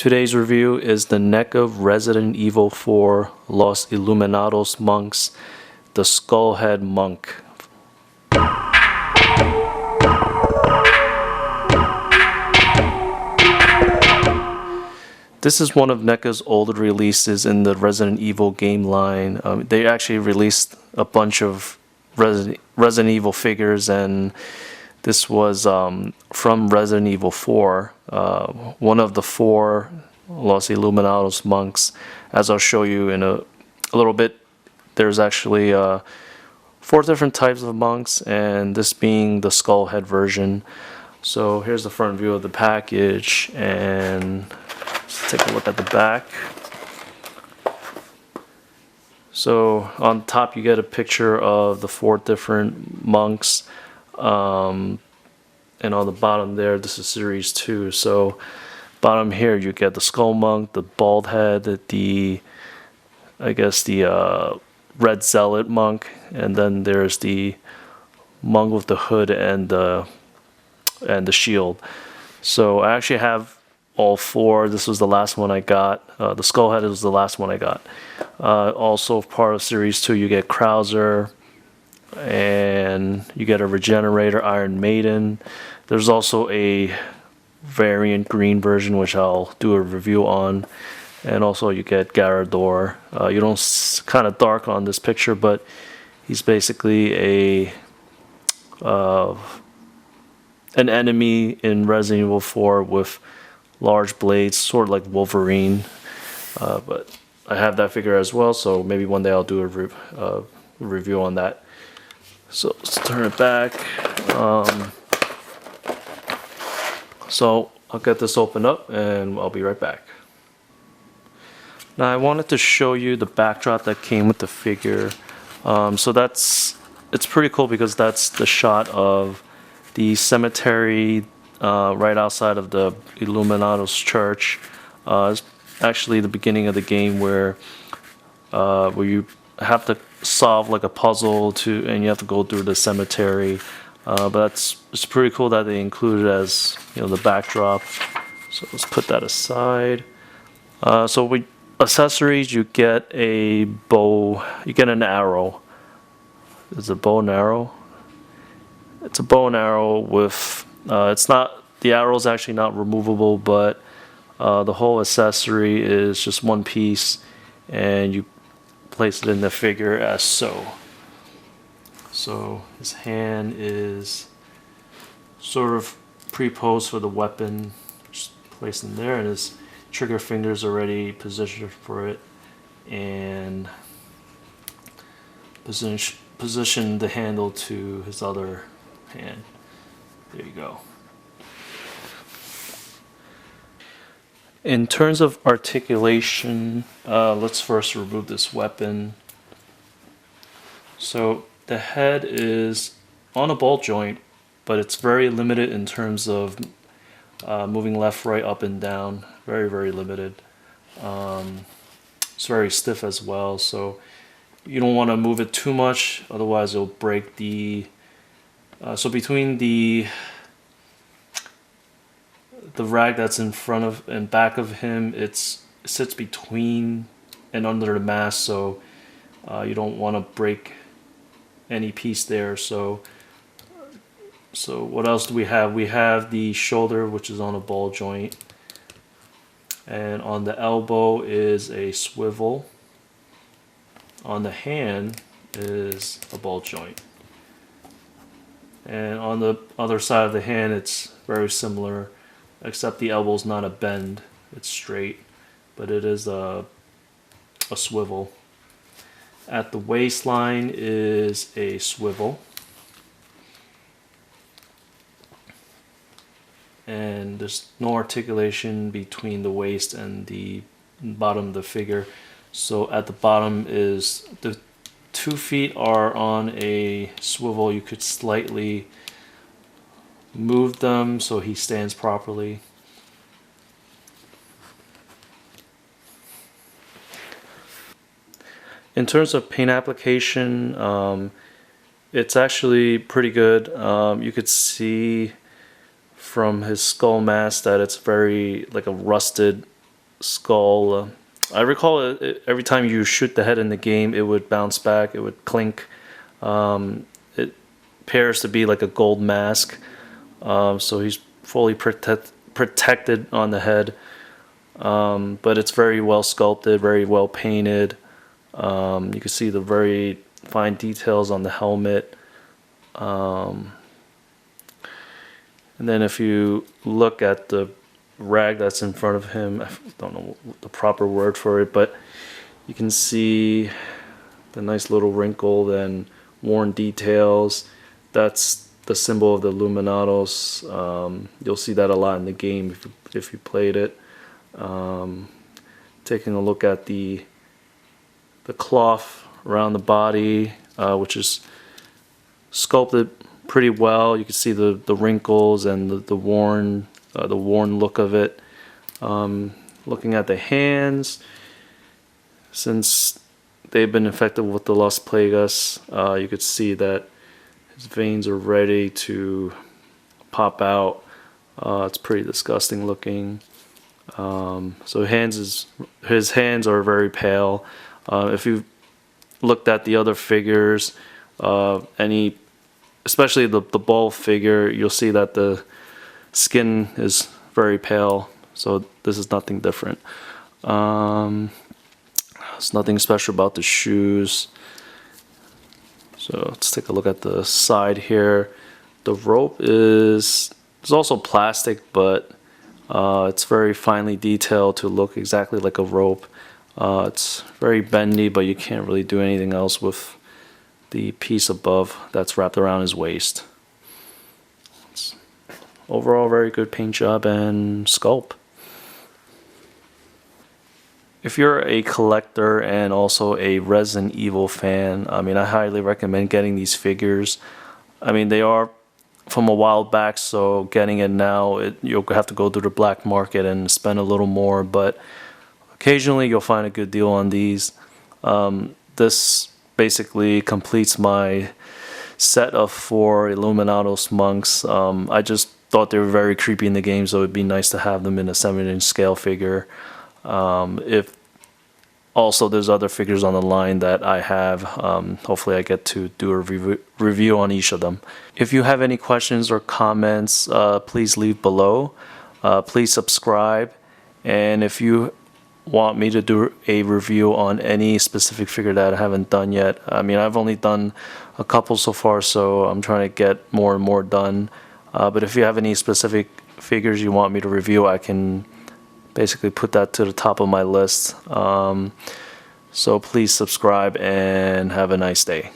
Today's review is the Neca Resident Evil 4 Los Illuminados monks, the Skullhead monk. This is one of Neca's older releases in the Resident Evil game line. They actually released a bunch of Resident Evil figures, and this was from Resident Evil 4, one of the 4 Los Illuminados monks. As I'll show you in a little bit, there's actually 4 different types of monks, and this being the Skullhead version. So here's the front view of the package, and let's take a look at the back. So on top you get a picture of the 4 different monks. And on the bottom there, this is series 2. So bottom here you get the skull monk, the bald head, the red zealot monk, and then there's the monk with the hood and the shield. So I actually have all 4. This was the last one I got. The skullhead was the last one I got. Also part of series 2 you get Krauser, and you get a regenerator Iron Maiden. There's also a variant green version which I'll do a review on, and also you get Garador. You don't kind of dark on this picture, but he's basically an enemy in Resident Evil 4 with large blades, sort of like Wolverine. But I have that figure as well, so maybe one day I'll do a review on that. So let's turn it back. So I'll get this opened up and I'll be right back. Now I wanted to show you the backdrop that came with the figure. So it's pretty cool because that's the shot of the cemetery right outside of the Illuminados church. It's actually the beginning of the game where you have to solve like a puzzle and you have to go through the cemetery. But it's pretty cool that they included as the backdrop. So let's put that aside. So with accessories, you get a bow, you get an arrow. Is it a bow and arrow? It's a bow and arrow with the arrow is actually not removable, but the whole accessory is just one piece, and you place it in the figure as so. So his hand is sort of pre-posed for the weapon, just placed in there, and his trigger finger is already positioned for it, and position the handle to his other hand. There you go. In terms of articulation, let's first remove this weapon. So the head is on a ball joint, but it's very limited in terms of moving left, right, up, and down. Very, very limited. It's very stiff as well, so you don't want to move it too much, otherwise it'll break the... so between the rag that's in front of and back of him, it sits between and under the mask, so you don't want to break any piece there. So what else do we have? We have the shoulder, which is on a ball joint, and on the elbow is a swivel. On the hand is a ball joint, and on the other side of the hand it's very similar, except the elbow's not a bend, it's straight, but it is a swivel. At the waistline is a swivel, and there's no articulation between the waist and the bottom of the figure. So at the bottom is the 2 feet are on a swivel. You could slightly move them so he stands properly. In terms of paint application, it's actually pretty good. You could see from his skull mask that it's very like a rusted skull. I recall every time you shoot the head in the game, it would bounce back, it would clink. It appears to be like a gold mask, so he's fully protected on the head. But it's very well sculpted, very well painted. You can see the very fine details on the helmet. And then if you look at the rag that's in front of him, I don't know the proper word for it, but you can see the nice little wrinkled and worn details. That's the symbol of the Illuminados. You'll see that a lot in the game if you played it. Taking a look at the cloth around the body, which is sculpted pretty well. You can see the wrinkles and the worn look of it. Looking at the hands, since they've been infected with the Las Plagas, you could see that his veins are ready to pop out. It's pretty disgusting looking. So his hands are very pale. If you looked at the other figures, especially the bull figure, you'll see that the skin is very pale. So this is nothing different. There's nothing special about the shoes. So let's take a look at the side here. The rope is also plastic, but it's very finely detailed to look exactly like a rope. It's very bendy, but you can't really do anything else with the piece above that's wrapped around his waist. It's overall very good paint job and sculpt. If you're a collector and also a Resident Evil fan, I mean, I highly recommend getting these figures. I mean, they are from a while back, so getting it now, you'll have to go through the black market and spend a little more, but occasionally you'll find a good deal on these. This basically completes my set of 4 Illuminados monks. I just thought they were very creepy in the game, so it'd be nice to have them in a 7-inch scale figure. If also there's other figures on the line that I have, hopefully I get to do a review on each of them. If you have any questions or comments, please leave below. Please subscribe, and if you want me to do a review on any specific figure that I haven't done yet, I mean, I've only done a couple so far, so I'm trying to get more and more done. But if you have any specific figures you want me to review, I can basically put that to the top of my list. So please subscribe and have a nice day.